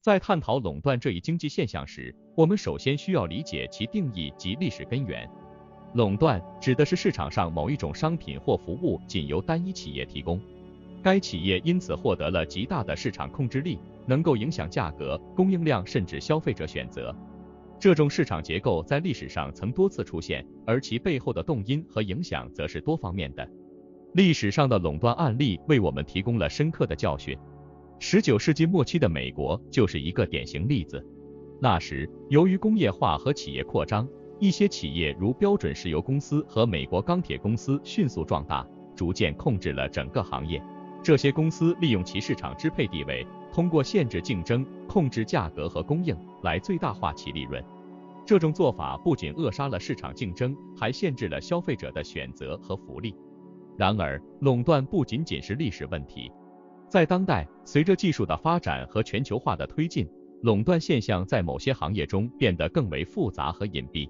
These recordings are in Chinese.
在探讨垄断这一经济现象时，我们首先需要理解其定义及历史根源。垄断指的是市场上某一种商品或服务仅由单一企业提供，该企业因此获得了极大的市场控制力，能够影响价格、供应量甚至消费者选择。这种市场结构在历史上曾多次出现，而其背后的动因和影响则是多方面的。历史上的垄断案例为我们提供了深刻的教训。19世纪末期的美国就是一个典型例子。那时，由于工业化和企业扩张，一些企业如标准石油公司和美国钢铁公司迅速壮大，逐渐控制了整个行业。这些公司利用其市场支配地位，通过限制竞争、控制价格和供应来最大化其利润。这种做法不仅扼杀了市场竞争，还限制了消费者的选择和福利。然而，垄断不仅仅是历史问题。在当代，随着技术的发展和全球化的推进，垄断现象在某些行业中变得更为复杂和隐蔽。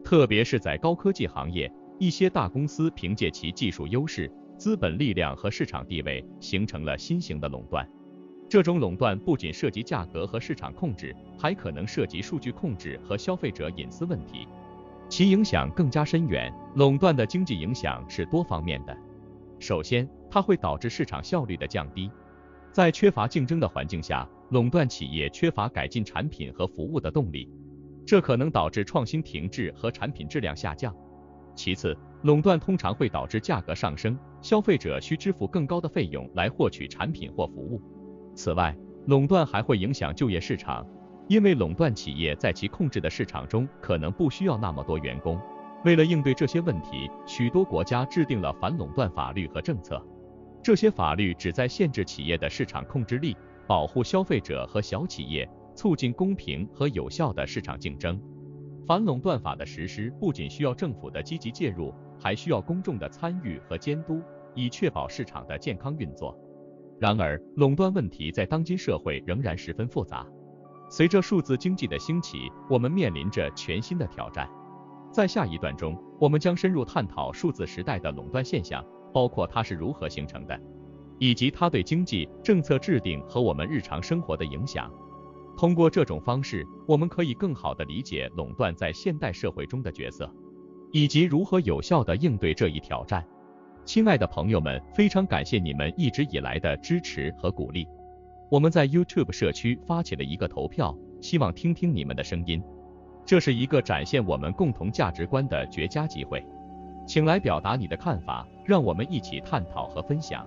特别是在高科技行业，一些大公司凭借其技术优势、资本力量和市场地位，形成了新型的垄断。这种垄断不仅涉及价格和市场控制，还可能涉及数据控制和消费者隐私问题，其影响更加深远。垄断的经济影响是多方面的。首先，它会导致市场效率的降低。在缺乏竞争的环境下，垄断企业缺乏改进产品和服务的动力，这可能导致创新停滞和产品质量下降。其次，垄断通常会导致价格上升，消费者需支付更高的费用来获取产品或服务。此外，垄断还会影响就业市场，因为垄断企业在其控制的市场中可能不需要那么多员工。为了应对这些问题，许多国家制定了反垄断法律和政策。这些法律旨在限制企业的市场控制力，保护消费者和小企业，促进公平和有效的市场竞争。反垄断法的实施不仅需要政府的积极介入，还需要公众的参与和监督，以确保市场的健康运作。然而，垄断问题在当今社会仍然十分复杂。随着数字经济的兴起，我们面临着全新的挑战。在下一段中，我们将深入探讨数字时代的垄断现象，包括它是如何形成的，以及它对经济、政策制定和我们日常生活的影响。通过这种方式，我们可以更好地理解垄断在现代社会中的角色，以及如何有效地应对这一挑战。亲爱的朋友们，非常感谢你们一直以来的支持和鼓励。我们在 YouTube 社区发起了一个投票，希望听听你们的声音。这是一个展现我们共同价值观的绝佳机会，请来表达你的看法，让我们一起探讨和分享。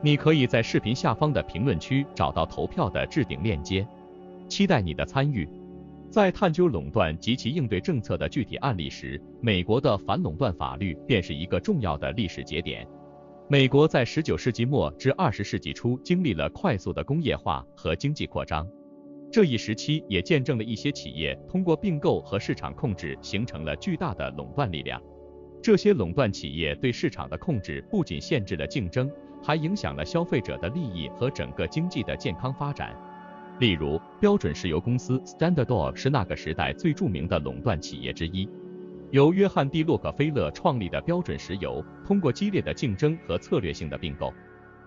你可以在视频下方的评论区找到投票的置顶链接，期待你的参与。在探究垄断及其应对政策的具体案例时，美国的反垄断法律便是一个重要的历史节点。美国在19世纪末至20世纪初经历了快速的工业化和经济扩张。这一时期也见证了一些企业通过并购和市场控制形成了巨大的垄断力量。这些垄断企业对市场的控制不仅限制了竞争，还影响了消费者的利益和整个经济的健康发展。例如，标准石油公司 Standard Oil 是那个时代最著名的垄断企业之一。由约翰 ·D· 洛克菲勒创立的标准石油，通过激烈的竞争和策略性的并购，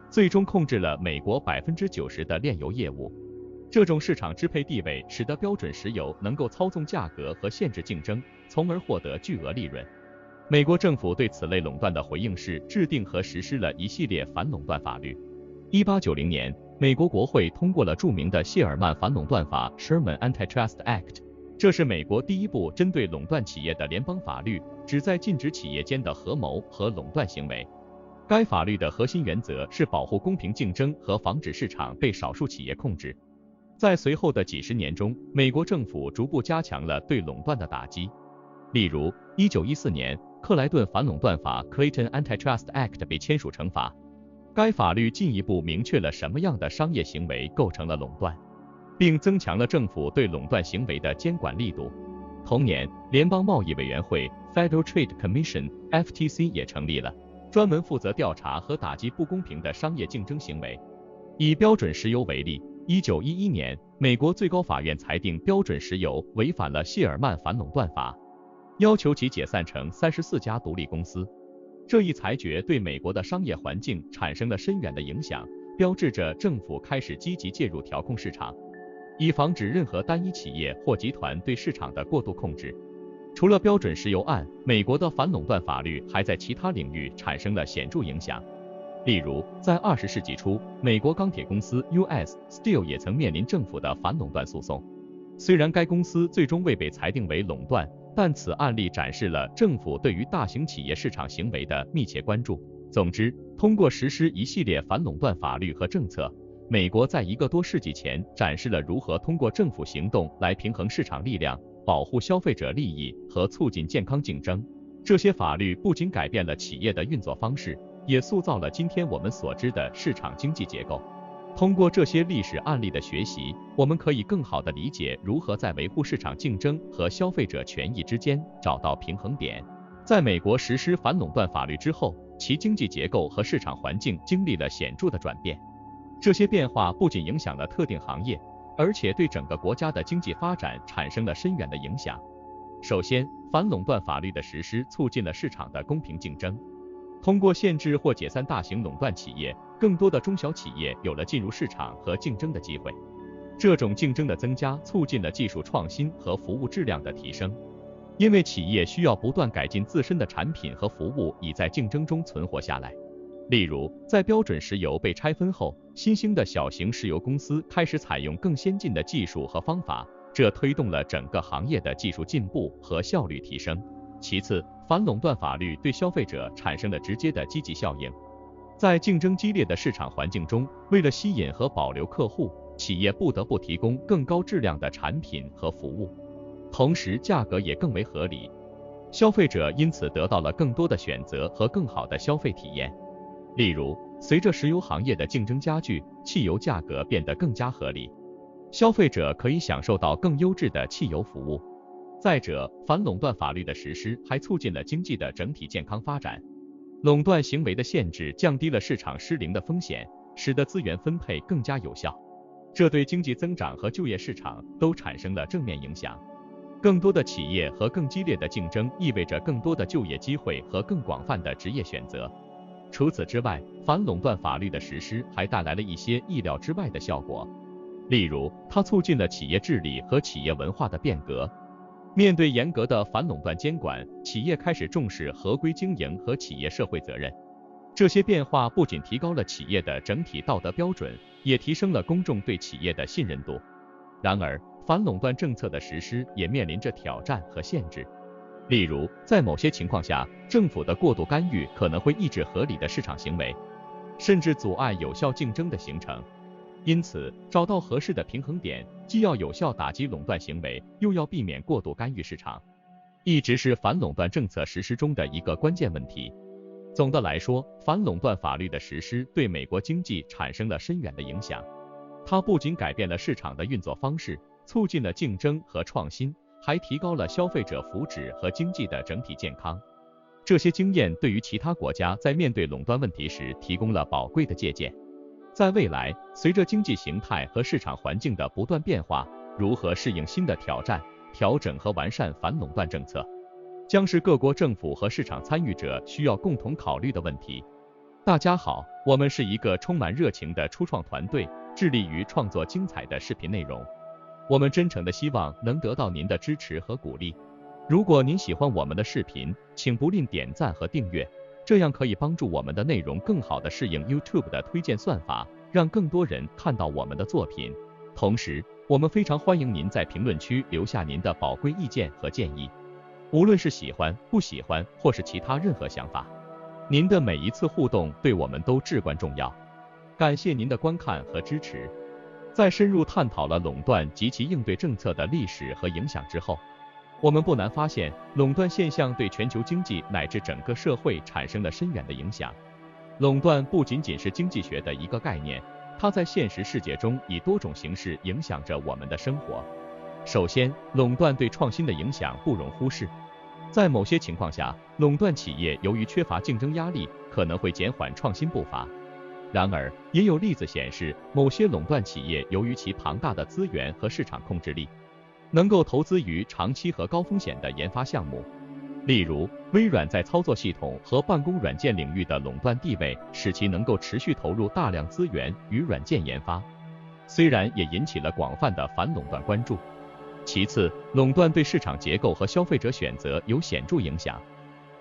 最终控制了美国90%的炼油业务。这种市场支配地位使得标准石油能够操纵价格和限制竞争，从而获得巨额利润。美国政府对此类垄断的回应是制定和实施了一系列反垄断法律。1890年，美国国会通过了著名的谢尔曼反垄断法 （Sherman Antitrust Act），这是美国第一部针对垄断企业的联邦法律，旨在禁止企业间的合谋和垄断行为。该法律的核心原则是保护公平竞争和防止市场被少数企业控制。在随后的几十年中，美国政府逐步加强了对垄断的打击。例如，1914年，克莱顿反垄断法 （Clayton Antitrust Act） 被签署成法。该法律进一步明确了什么样的商业行为构成了垄断，并增强了政府对垄断行为的监管力度。同年，联邦贸易委员会 （Federal Trade Commission，FTC） 也成立了，专门负责调查和打击不公平的商业竞争行为。以标准石油为例，1911年，美国最高法院裁定标准石油违反了谢尔曼反垄断法，要求其解散成34家独立公司。这一裁决对美国的商业环境产生了深远的影响，标志着政府开始积极介入调控市场。以防止任何单一企业或集团对市场的过度控制。除了标准石油案，美国的反垄断法律还在其他领域产生了显著影响。例如，在20世纪初，美国钢铁公司 US Steel 也曾面临政府的反垄断诉讼。虽然该公司最终未被裁定为垄断，但此案例展示了政府对于大型企业市场行为的密切关注。总之，通过实施一系列反垄断法律和政策，美国在1个多世纪前展示了如何通过政府行动来平衡市场力量，保护消费者利益和促进健康竞争。这些法律不仅改变了企业的运作方式，也塑造了今天我们所知的市场经济结构。通过这些历史案例的学习，我们可以更好地理解如何在维护市场竞争和消费者权益之间找到平衡点。在美国实施反垄断法律之后，其经济结构和市场环境经历了显著的转变。这些变化不仅影响了特定行业，而且对整个国家的经济发展产生了深远的影响。首先，反垄断法律的实施促进了市场的公平竞争。通过限制或解散大型垄断企业，更多的中小企业有了进入市场和竞争的机会。这种竞争的增加促进了技术创新和服务质量的提升，因为企业需要不断改进自身的产品和服务，以在竞争中存活下来。例如，在标准石油被拆分后，新兴的小型石油公司开始采用更先进的技术和方法，这推动了整个行业的技术进步和效率提升。其次，反垄断法律对消费者产生了直接的积极效应。在竞争激烈的市场环境中，为了吸引和保留客户，企业不得不提供更高质量的产品和服务，同时价格也更为合理。消费者因此得到了更多的选择和更好的消费体验。例如，随着石油行业的竞争加剧，汽油价格变得更加合理，消费者可以享受到更优质的汽油服务。再者，反垄断法律的实施还促进了经济的整体健康发展。垄断行为的限制降低了市场失灵的风险，使得资源分配更加有效，这对经济增长和就业市场都产生了正面影响。更多的企业和更激烈的竞争意味着更多的就业机会和更广泛的职业选择。除此之外，反垄断法律的实施还带来了一些意料之外的效果。例如，它促进了企业治理和企业文化的变革。面对严格的反垄断监管，企业开始重视合规经营和企业社会责任。这些变化不仅提高了企业的整体道德标准，也提升了公众对企业的信任度。然而，反垄断政策的实施也面临着挑战和限制。例如，在某些情况下，政府的过度干预可能会抑制合理的市场行为，甚至阻碍有效竞争的形成。因此，找到合适的平衡点，既要有效打击垄断行为，又要避免过度干预市场，一直是反垄断政策实施中的一个关键问题。总的来说，反垄断法律的实施对美国经济产生了深远的影响。它不仅改变了市场的运作方式，促进了竞争和创新，还提高了消费者福祉和经济的整体健康。这些经验对于其他国家在面对垄断问题时提供了宝贵的借鉴。在未来，随着经济形态和市场环境的不断变化，如何适应新的挑战，调整和完善反垄断政策，将是各国政府和市场参与者需要共同考虑的问题。大家好，我们是一个充满热情的初创团队，致力于创作精彩的视频内容。我们真诚地希望能得到您的支持和鼓励。如果您喜欢我们的视频，请不吝点赞和订阅，这样可以帮助我们的内容更好地适应 YouTube 的推荐算法，让更多人看到我们的作品。同时，我们非常欢迎您在评论区留下您的宝贵意见和建议，无论是喜欢、不喜欢，或是其他任何想法。您的每一次互动对我们都至关重要。感谢您的观看和支持。在深入探讨了垄断及其应对政策的历史和影响之后，我们不难发现，垄断现象对全球经济乃至整个社会产生了深远的影响。垄断不仅仅是经济学的一个概念，它在现实世界中以多种形式影响着我们的生活。首先，垄断对创新的影响不容忽视。在某些情况下，垄断企业由于缺乏竞争压力，可能会减缓创新步伐。然而，也有例子显示，某些垄断企业由于其庞大的资源和市场控制力，能够投资于长期和高风险的研发项目。例如，微软在操作系统和办公软件领域的垄断地位，使其能够持续投入大量资源于软件研发。虽然也引起了广泛的反垄断关注。其次，垄断对市场结构和消费者选择有显著影响。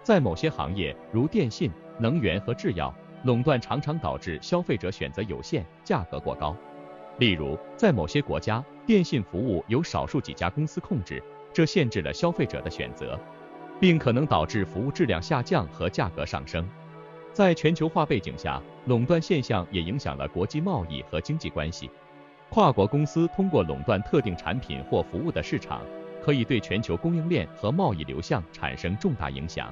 在某些行业，如电信、能源和制药，垄断常常导致消费者选择有限，价格过高。例如，在某些国家，电信服务由少数几家公司控制，这限制了消费者的选择，并可能导致服务质量下降和价格上升。在全球化背景下，垄断现象也影响了国际贸易和经济关系。跨国公司通过垄断特定产品或服务的市场，可以对全球供应链和贸易流向产生重大影响。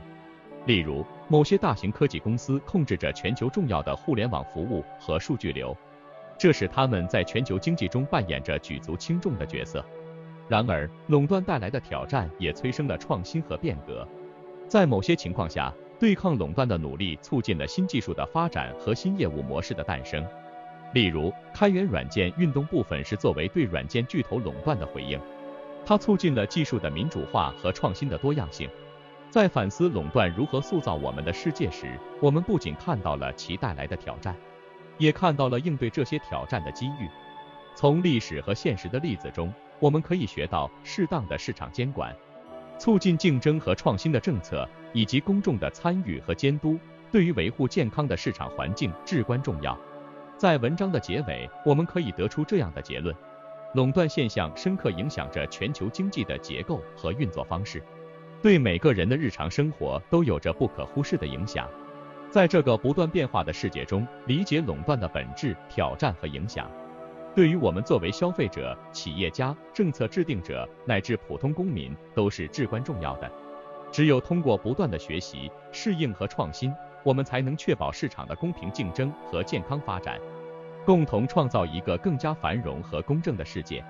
例如，某些大型科技公司控制着全球重要的互联网服务和数据流，这使他们在全球经济中扮演着举足轻重的角色。然而，垄断带来的挑战也催生了创新和变革。在某些情况下，对抗垄断的努力促进了新技术的发展和新业务模式的诞生。例如，开源软件运动部分是作为对软件巨头垄断的回应，它促进了技术的民主化和创新的多样性。在反思垄断如何塑造我们的世界时，我们不仅看到了其带来的挑战，也看到了应对这些挑战的机遇。从历史和现实的例子中，我们可以学到适当的市场监管、促进竞争和创新的政策，以及公众的参与和监督，对于维护健康的市场环境至关重要。在文章的结尾，我们可以得出这样的结论：垄断现象深刻影响着全球经济的结构和运作方式，对每个人的日常生活都有着不可忽视的影响。在这个不断变化的世界中，理解垄断的本质、挑战和影响，对于我们作为消费者、企业家、政策制定者乃至普通公民都是至关重要的。只有通过不断的学习、适应和创新，我们才能确保市场的公平竞争和健康发展，共同创造一个更加繁荣和公正的世界。